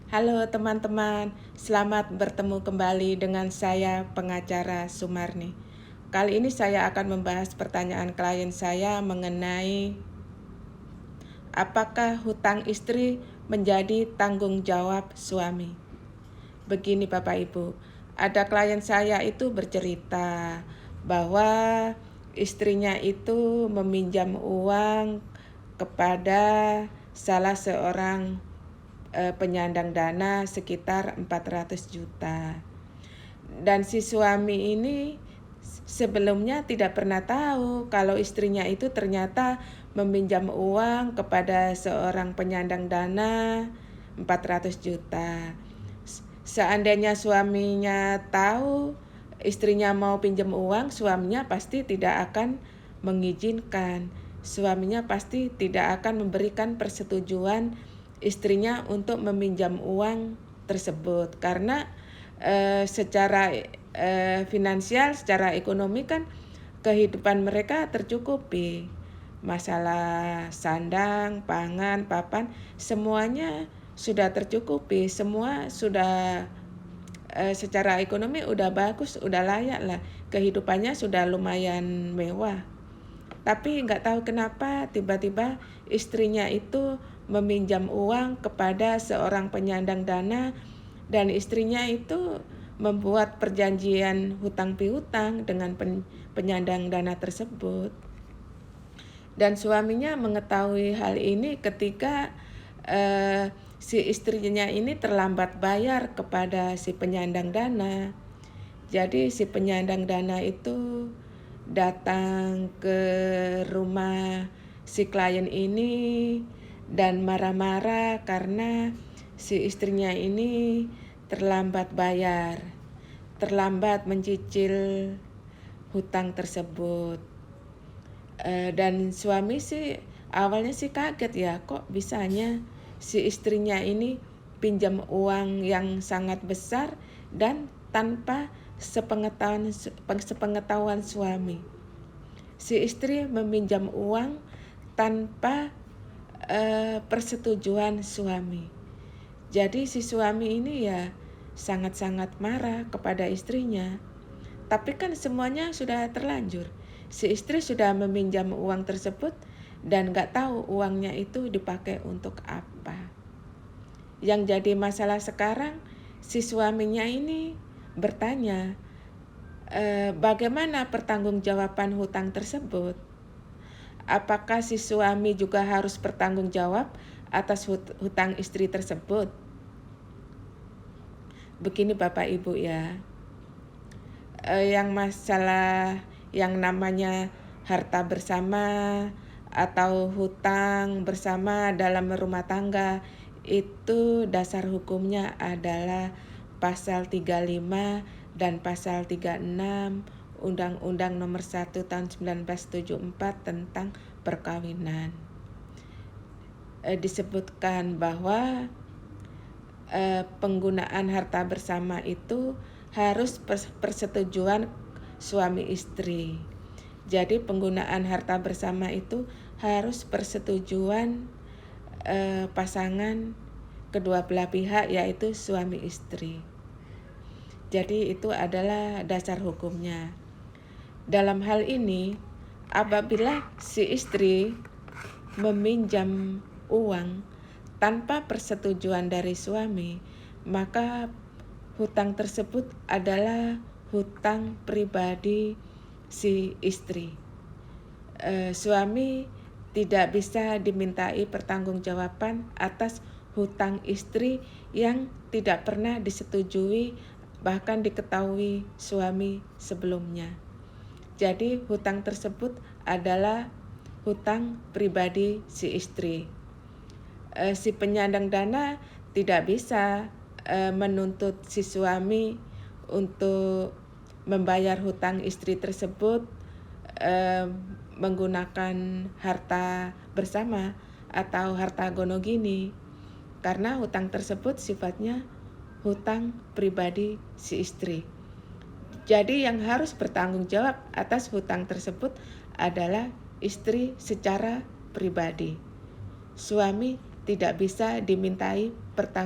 Halo teman-teman, selamat bertemu kembali dengan saya pengacara Sumarni. Kali ini saya akan membahas pertanyaan klien saya mengenai apakah hutang istri menjadi tanggung jawab suami. Begini Bapak Ibu, ada klien saya itu bercerita bahwa istrinya itu meminjam uang kepada salah seorang penyandang dana sekitar 400 juta. Dan si suami ini sebelumnya tidak pernah tahu kalau istrinya itu ternyata meminjam uang kepada seorang penyandang dana 400 juta. Seandainya suaminya tahu istrinya mau pinjam uang, suaminya pasti tidak akan mengizinkan. Suaminya pasti tidak akan memberikan persetujuan istrinya untuk meminjam uang tersebut karena secara finansial, secara ekonomi kan kehidupan mereka tercukupi. Masalah sandang, pangan, papan, semuanya sudah tercukupi, semua sudah secara ekonomi udah bagus, udah layak lah, kehidupannya sudah lumayan mewah. Tapi nggak tahu kenapa tiba-tiba istrinya itu meminjam uang kepada seorang penyandang dana dan istrinya itu membuat perjanjian hutang piutang dengan penyandang dana tersebut. Dan suaminya mengetahui hal ini ketika si istrinya ini terlambat bayar kepada si penyandang dana. Jadi si penyandang dana itu datang ke rumah si klien ini dan marah-marah karena si istrinya ini terlambat bayar, terlambat mencicil hutang tersebut. Dan suami sih awalnya sih kaget ya, kok bisanya si istrinya ini pinjam uang yang sangat besar dan tanpa sepengetahuan suami. Si istri meminjam uang tanpa persetujuan suami. Jadi si suami ini ya sangat-sangat marah kepada istrinya. Tapi kan semuanya sudah terlanjur. Si istri sudah meminjam uang tersebut dan gak tahu uangnya itu dipakai untuk apa. Yang jadi masalah sekarang, si suaminya ini bertanya, bagaimana pertanggungjawaban hutang tersebut? Apakah si suami juga harus bertanggung jawab atas hutang istri tersebut? Begini Bapak Ibu ya, yang masalah yang namanya harta bersama atau hutang bersama dalam rumah tangga itu dasar hukumnya adalah pasal 35 dan pasal 36 Undang-Undang Nomor 1 Tahun 1974 tentang perkawinan. Disebutkan bahwa penggunaan harta bersama itu harus persetujuan suami istri. Jadi penggunaan harta bersama itu harus persetujuan pasangan kedua belah pihak, yaitu suami istri. Jadi itu adalah dasar hukumnya. Dalam hal ini, apabila si istri meminjam uang tanpa persetujuan dari suami, maka hutang tersebut adalah hutang pribadi si istri. Suami tidak bisa dimintai pertanggungjawaban atas hutang istri yang tidak pernah disetujui bahkan diketahui suami sebelumnya. Jadi hutang tersebut adalah hutang pribadi si istri. Si penyandang dana tidak bisa menuntut si suami untuk membayar hutang istri tersebut menggunakan harta bersama atau harta gonogini, karena hutang tersebut sifatnya hutang pribadi si istri. Jadi yang harus bertanggung jawab atas hutang tersebut adalah istri secara pribadi. Suami tidak bisa dimintai pertanggung